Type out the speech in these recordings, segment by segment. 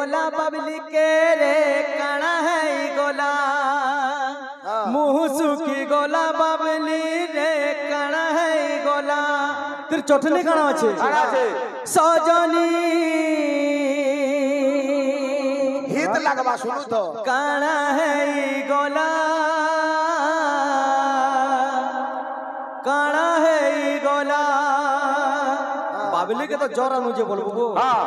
गोला बबली के रे काना है गोला मुँह सुखी गोला बबली रे काना है गोला तेरे चटनी काना আছে सजनी हित लगवा सुनु तो काना है गोला काना है गोला बाबली के तो जोर मुझे बोलबो गो हां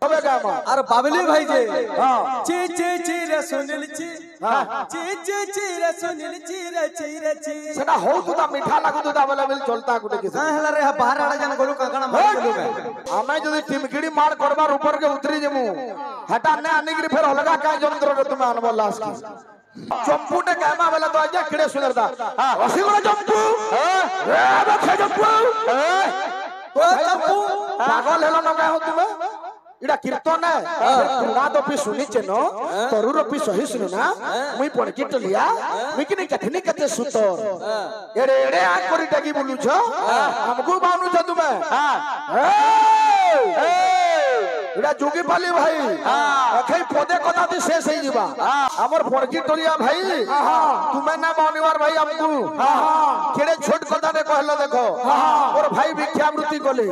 तबे का मां अरे बाबली भाई जे हां ची ची ची रे सुनिल ची हां ची ची ची रे सुनिल ची रे ची सेना हो तुदा मीठा लागु तुदा वाला मिल चलता गुटे के हां हला रे बाहर आड़ा जन गोलू काकणा मार देलु मैं हमें जदी टिमकिड़ी मार करबार ऊपर के उतरी जेमु हटा ने आनिगिरी फेर अलगा का जंत्र रे तुम अनबो लास्ट की चंपू ने कहमा वाला तो आजा किड़े सुंदरदा असी गोला चंपू ए बखे चंपू ओ चंपू पागल हेलो न कहू तुमे इडा कीर्तन है तुना तो पी सुनी चेनो तरुर पी सही सुनु ना मुई पड़ के टलिया मुई कि नहीं कथनी कते सुतोर एड़े एड़े आ करी टगी बोलु छ हमको बानु छ तुमे ए इडा जोगी पाली भाई अखै पदे कथा ती शेष होई जिबा हमर पड़की टलिया भाई तुमे ना मानिवार भाई हमको केड़े छोट कथा ने कहलो देखो मोर भाई भिक्षावृत्ति गली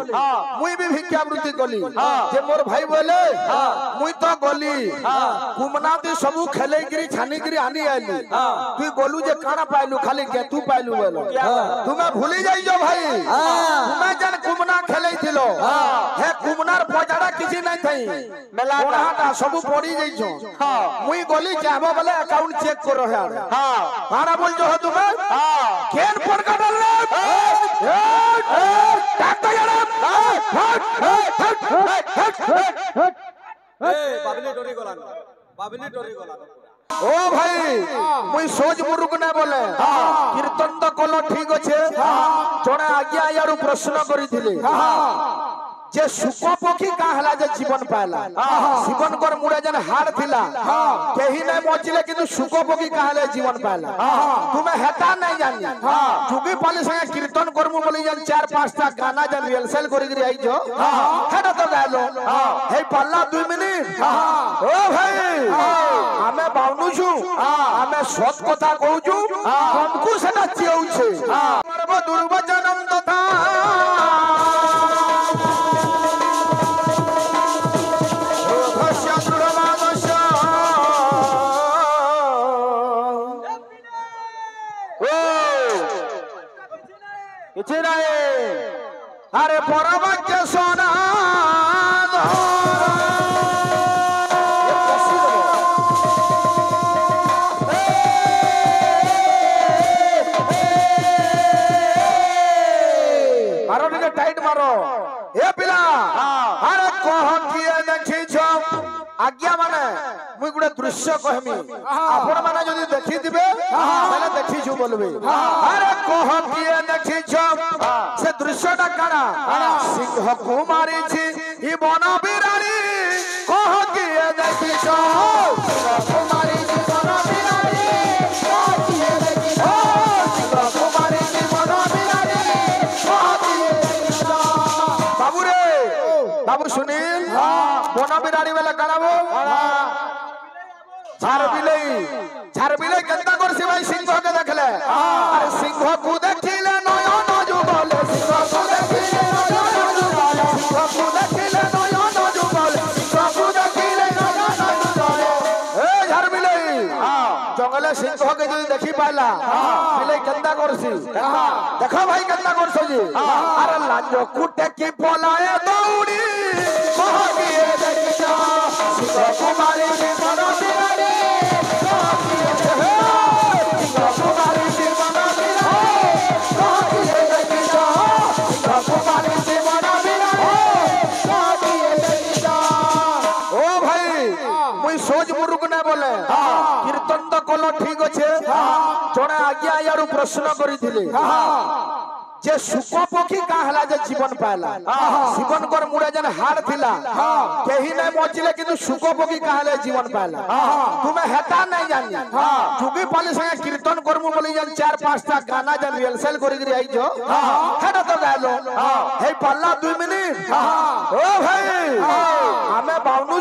मुई भी भिक्षावृत्ति गली जे मोर भाई बोले मुई तो गली कुमना ती सबु खेले गिरी छानी गिरी आनी आली तू गोलू जे काना पाइलु खाली के तू पाइलु बोलो तुमे भूली जाई जो भाई तुमे जन कुमना खेलै थिलो हे कुमनार पजाड़ा किछि नै थई मेला कोहाटा सबु पड़ी जाई छो मुई गली चाहबो बोले अकाउंट चेक करो है काना बोल जो हो तुमे केन फोन काटल रे काट तो यार बाबली डोरी गला ओ भाई मुई सोच मुरुक ना बोले कीर्तन तो कलो ठीक अच्छे जने आज्ञा यारू प्रश्न करी थिले जे सुको पखी का हला जे जीवन पाला जीवन कर मुड़े जन हार थिला केही नै बचिले किंतु सुको पखी का हले जीवन पाला तुमे हेता नै जानी जुगी पाली संगे कीर्तन करमु बोली जन 4-5 टा गाना जन रिहर्सल करी गिरी आई जो हेटा तो गालो हे पाला 2 मिनिट ओ भाई हमें बाउनु छु हमें सत कथा कहू छु हमकु सेटा चियौ छे सर्व दुर्वचनम तथा अरे परवाक्य सोना मारो टिके टाइट मारो ए पिला अरे कह किए देखी छ आज्ञा माने मुई गुडे दृश्य कहमी आपण माने जदी देखि दिबे पहले देखि छु बोलबे अरे कह किए देखि छ से दृश्यटा काना सिंह कुमारी छी ई वन बिरानी कह किए देखि छ सिंह कुमारी छी वन बिरानी कह किए देखि छ सिंह कुमारी छी वन बिरानी कह किए देखि छ बाबू रे बाबू सुनील वन बिरानी वाला कानाबो झार बिले केंता करसी भाई सिंह के देखले अरे सिंह को देखिले नयन जुगले सिंह को देखिले नयन जुगले सिंह को देखिले नयन जुगले सिंह को देखिले नयन जुगले ए झार बिले जंगले सिंह के जदी देखि पाला बिले केंता करसी देखो भाई केंता करछो जी अरे लांजो कुटे की पलाए दौड़ी कह किए देखि जा सिंह कुमारी की मनो बिरानी कीर्तन तो कलो ठीक अच्छे जने आज्ञा यारू प्रश्न करी थिले जे सुको पखी का हला जे जीवन पाला जीवन कर मुड़े जन हार थिला केही नै बचिले किंतु सुको पखी का हले जीवन पाला तुमे हेता नै जानी जुगी पाली संगे कीर्तन करमु बोली जन 4-5 टा गाना जन रिहर्सल करी गिरी आई जो हेटा तो गालो हे पाला 2 मिनिट ओ भाई हमें बाउनु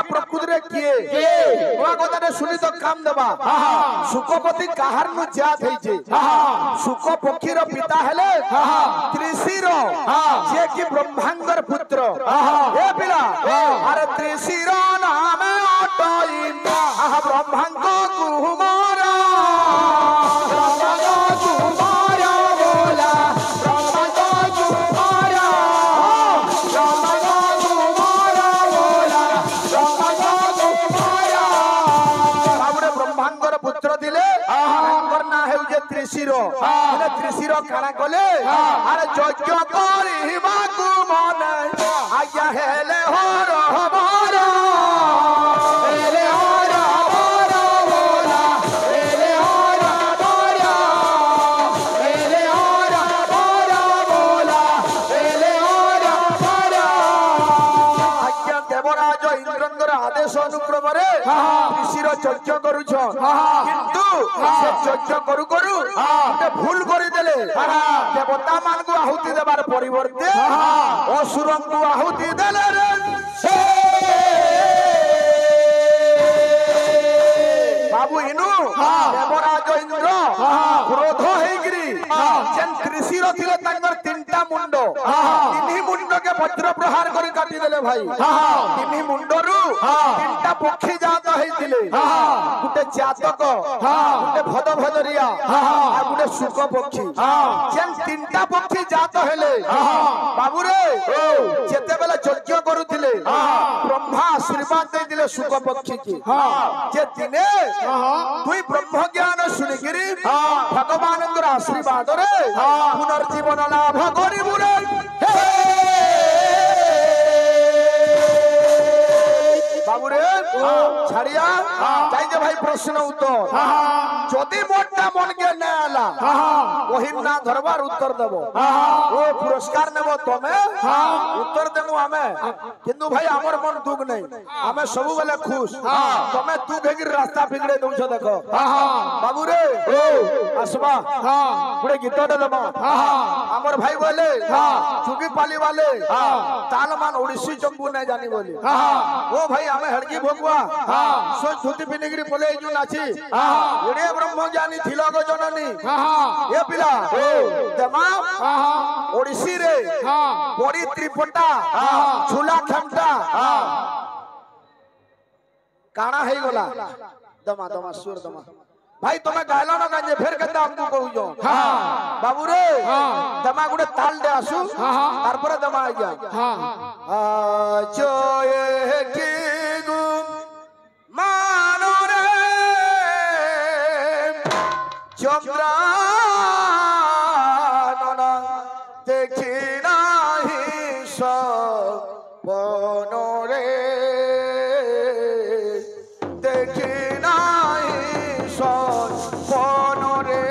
ପକ୍ଷୀଟା ପ୍ରକୃତିରେ କିଏ ନୂଆ କଥାରେ ଶୁଣି ତ କାମ ଦେବା ସୁକପତି କାହାରନୁ ଜାତ ହେଇଛି ସୁକ ପକ୍ଷୀର ପିତା ହେଲେ ତ୍ରିଶିର ଯିଏ କି ବ୍ରହ୍ମାଙ୍କର ପୁତ୍ର ଏ ପିଲା ଆରେ ତ୍ରିଶିର ନାମ ଅଟଇ ବ୍ରହ୍ମାଙ୍କ କୁମାର ତ୍ରିଶିର କାଣା କଲେ ଆରେ ଯଜ୍ଞ କରିବାକୁ ମନେ ଆଜ୍ଞା ହେଲେ ହର ହର ହେଲେ ହର ହର ବୋଲା ହେଲେ ହର ହର ହେଲେ ହର ହର ବୋଲା ହେଲେ ହର ହର ଆଜ୍ଞା ଦେବରାଜ ଇନ୍ଦ୍ରଙ୍କର ଆଦେଶ ଅନୁକ୍ରମରେ ତ୍ରିଶିର ଯଜ୍ଞ କରୁଛ କିନ୍ତୁ ସେ ଯଜ୍ଞ କରୁ କରୁ ভুল করে দিলে দেবতা মানকু আহুতি দেবার পরিবর্তে অসুরঙ্কু আহুতি দেলে বাবু ইনু দেবরাজ ইন্দ্র ক্রোধ হইগরি যেন ত্রিশির ছিল তাঙ্কর তিনটা মুন্ড তিনি মুন্ডকে বজ্র প্রহার করে কাটি দেলে ভাই তিনি মুন্ডরু তিনটা পক্ষী জাত হইতিলে গুটে জাতক গুটে ভদ ভদরিয়া আর গুটে সুক পক্ষী যেন তিনটা পক্ষী জাত হেলে বাবু রে যেতেবেলে যজ্ঞ করুଥିଲେ ব্রহ্মা আশীর্বাদ ଦେଇଥିଲେ সুক পক্ষী কি যে দিনে তুই ব্রহ্ম জ্ঞান শুনিকিরি ভগবানଙ୍କର আশীর্বাদরে পুনর্জীবন লাভ করিবু রে বাবুরে ছাড়িয়া যাই যে ভাই প্রশ্ন উত্তর যদি মোরটা মনকে না আলা ওহিন না ধরবার উত্তর দেব ও পুরস্কার নেব তুমি উত্তর দেবো আমি কিন্তু ভাই আমার মন দুঃখ নেই আমি সবুবেলে খুশ তুমি দুঃখ হেকি রাস্তা ফিগড়ে দৌছ দেখো বাবুরে আসবা গোটে গীতটা দেবা আমার ভাই বলে চুকি পালি বালে তালমান ওড়িশি চম্বু নাই জানি বলি ও ভাই আমি হড়কি ভোগবা সো ধুতি পিনিগিরি পলে জু নাচি এড়ে ব্রহ্মজ্ঞানী থিল গো জননী এ পিলা দেমা ওড়িশি রে পরি ত্রিপটা ঝুলা খেমটা কানা হই গলা দমা দমা সুর দমা ভাই তুমি গাইল না কাজে ফের কেতে আমকু কহুছ বাবু রে দমা গুড়ে তাল দে আসু তারপরে দমা আইয়া জয়ে কি গু মানরে চন্দ্রানন দেখি নাহি সপনরে দেখি নাহি সপনরে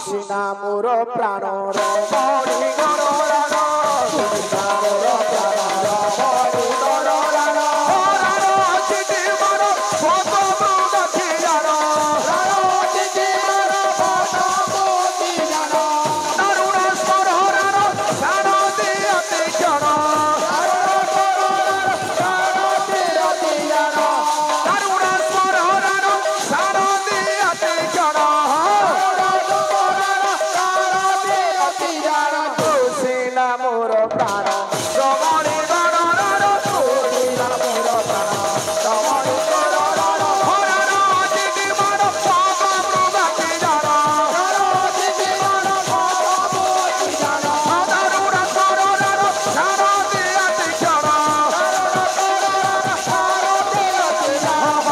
সিনা মোর প্রাণ রমণী গণরান সিনা মোর প্রাণ রমণী গণরান রান চিঠি মার পদ মুখি জান রান চিঠি মার পদ মুখি জান তরুণ স্বর রান সার দিয়তে জন তরুণ স্বর রান সার দিয়তে জন তরুণ স্বর রান সার দিয়তে জন সিনা মোর প্রাণ রমণী গণরান সিনা মোর প্রাণ রমণী গণরান হরান চিঠি মার পদ মুখি জান হরান চিঠি মার পদ মুখি জান তরুণ স্বর রান সার দিয়তে জন তরুণ স্বর রান সার দিয়তে জন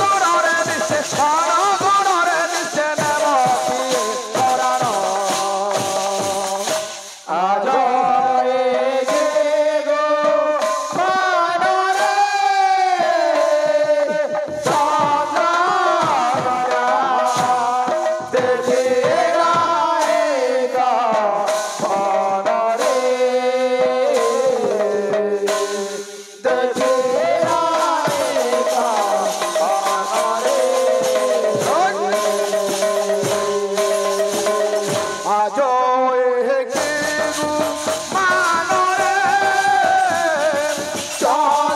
গণরে দিছে গণরে দিছে নেবতি করান আজ এগে গো মানরে চন্দ্রা দেখে রায়গা মনরে দেখে রায়গা মনরে আজ এগে গো মানরে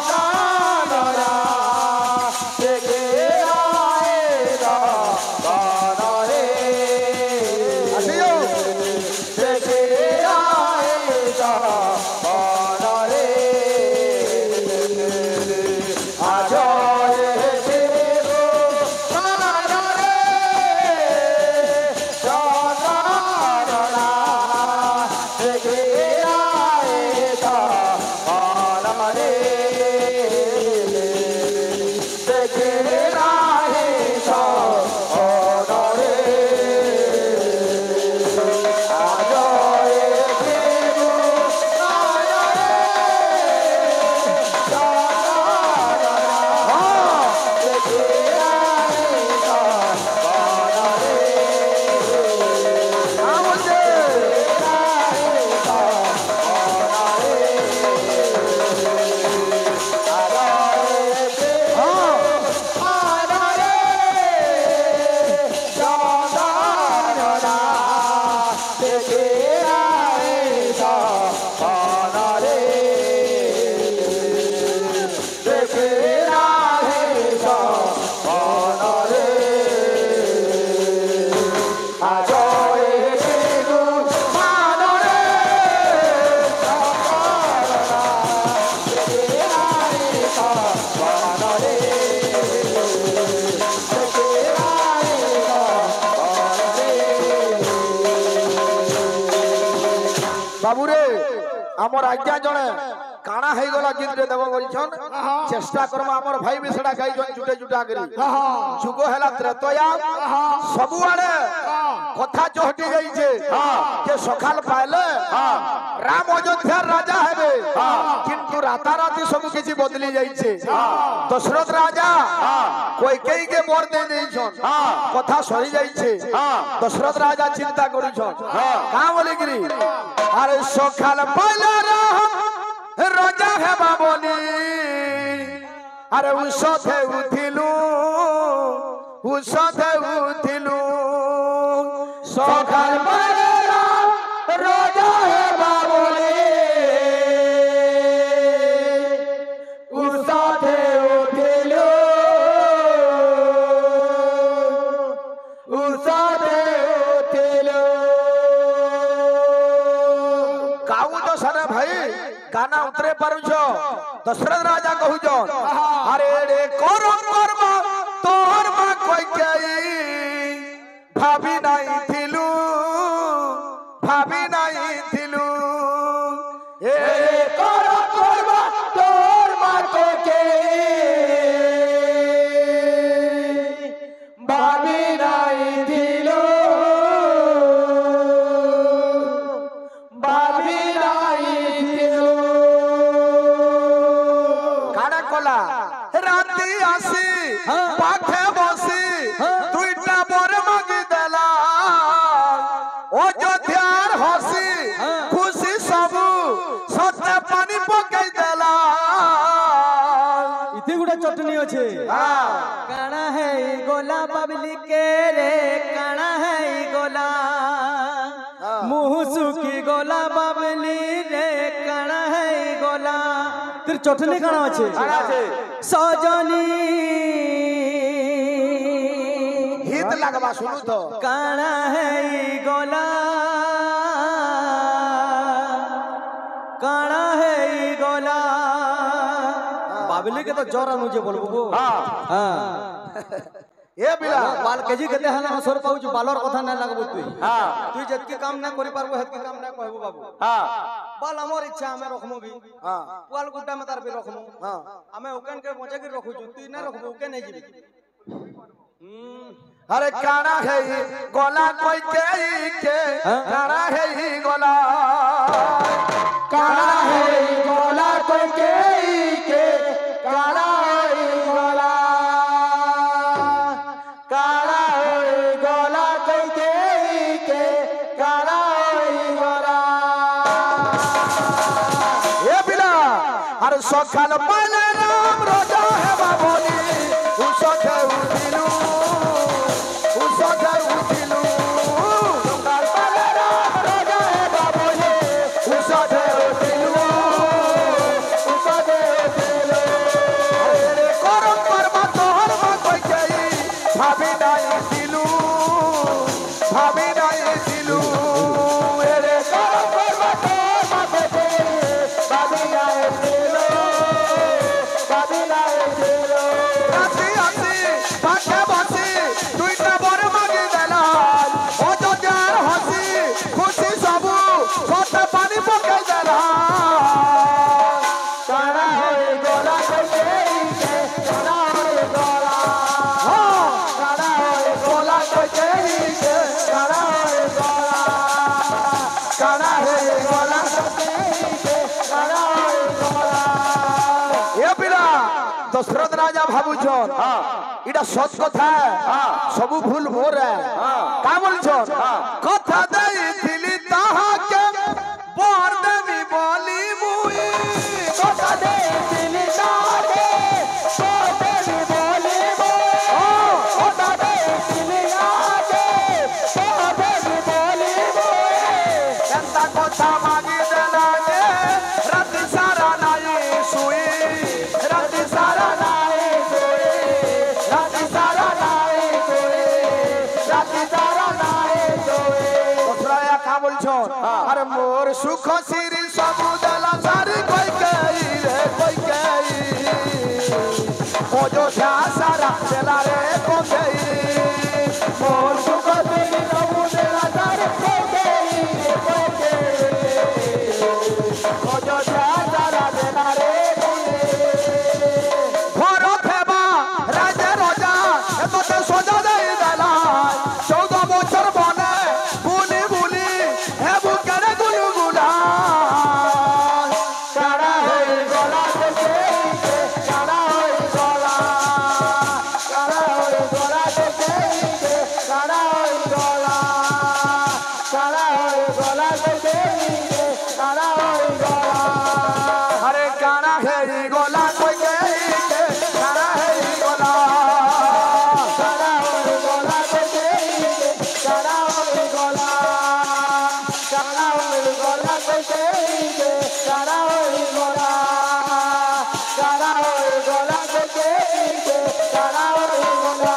চন্দ্রা দেখে রায়গা মনরে আসিও দেখে রায়গা মনরে আজ এগে গো মানরে চন্দ্রা দেখে রায়গা মনরে দেখে রায়গা মনরে আজ এগে গো মানরে বাবুরে আমার আজ্ঞা জনে কানা হয়ে গলা গীতরে দেব বলছন চেষ্টা করবা আমার ভাই বি সেটা গাইছন জুটে জুটা করি যুগ হেলা ত্রেতয়া ସବୁଆଡେ কথা চহটি যাইছে যে সকাল পাইলে রাম অযোধ্যার রাজা হবে কিন্তু রাতারাতি সব কিছু বদলি যাইছে দশরথ রাজা কইকেইকে বর দে দেইছন কথা সরি যাইছে দশরথ রাজা চিন্তা করিছন কা বলি গরি আরে সকাল পাইলে রাম রাজা হেবা বলি আরে উষধে উঠিলু সকাল পাইলে রাম রাজা হেবা বলি উষধে উঠিলু কাউ তো সারা ভাই গানা উতরে পারুছ দশরথ রাজা কহুছ আরে রে করম কর্ম তোর মা কই কাই ভাবি নাই থিলু এ করম কর্ম তোর মা কই কাই ভাবি নাই থিলু রাতি আসি পাখে বসি দুইটা বর মাগি দেলা चटनी अच्छे काना है ई गोला बाबली के रे काना है ई गोला मुँह सुखी गोला बाबली रे काना है ई गोला तेरे चटनी काना अच्छे सजनी हित लगवा सुनु तो काना है ई गोला काना है ई गोला बाबली के तो जोर मुझे बोलबो गो हां ए बिला बाल केजी केते हला हसर पाउछ बालर कथा ना लागबो तुई तुई जतकी काम ना करि पारबो हेतकी काम ना कहबो बाबू बाल हमर इच्छा हमें रखमो भी वाल गुड्डा में तार भी रखमो हमें ओकन के मजा के रखु तुई ना रखबो ओके नहीं जीबी अरे काना है गोला कोई के काना है गोला काना है गोला कोई के काना है गोला काना है गोला कोई के काना है गोला ये बिला अरे सखाल पाले राम रोजा है बाबोली उसके उठिलू उसके उठिलू सखाल पाले राम रोजा है बाबोली उसके उठिलू उसके उठिलू अरे करम परमा तोहर मा कोई गई भाभी नहीं दिलू भाभी नहीं दिलू अरे करम परमा तोहर मा कोई गई भाभी नहीं दिलू भाभी नहीं दिलू राती आसी पाके बसी दुईटा बर मागी देला ओ जो जार हसी खुशी सबू सोते पानी पकाई देला काना है गोला के काना है गोला काना है गोला के काना है गोला काना है गोला के काना है गोला ए पिला दशरथ राजा भाबुछन इटा सच कथा सबु भूल मोर का बोलछन कथा देई थिली ताहा के बर देवी बोली मुई कथा देई थिली ताहा के बर देवी बोली मुई कथा देई थिली ताहा के बर देवी बोली मुई एंता कथा मागी देला ने रात सारा नाई सुई रात सारा नाई सुई रात सारा नाई सुई रात सारा नाई सुई ओसराया का बोलछन अरे मोर सुख सिरी सब देला सारी कोई गई रे कोई गई ओ जो सारा देला रे कोई गई मोर सुख सिरी सब देला सारी कोई गई रे कोई गई ओ जो सारा देला रे घर फेबा राजे रोजा एतते सोजा देई देला 14 बछर बने बुली बुली हे बुकेरे गुलगुला काड़ा है गोला के काड़ा है गोला काड़ा है गोला के काड़ा है गोला काड़ा है गोला के काड़ा है गोला अरे काड़ा है गोला कोई के काड़ा है गोला काड़ा है गोला के काड़ा है गोला काड़ा है गोला के काड़ा है गोला काड़ा है गोला के काड़ा है गोला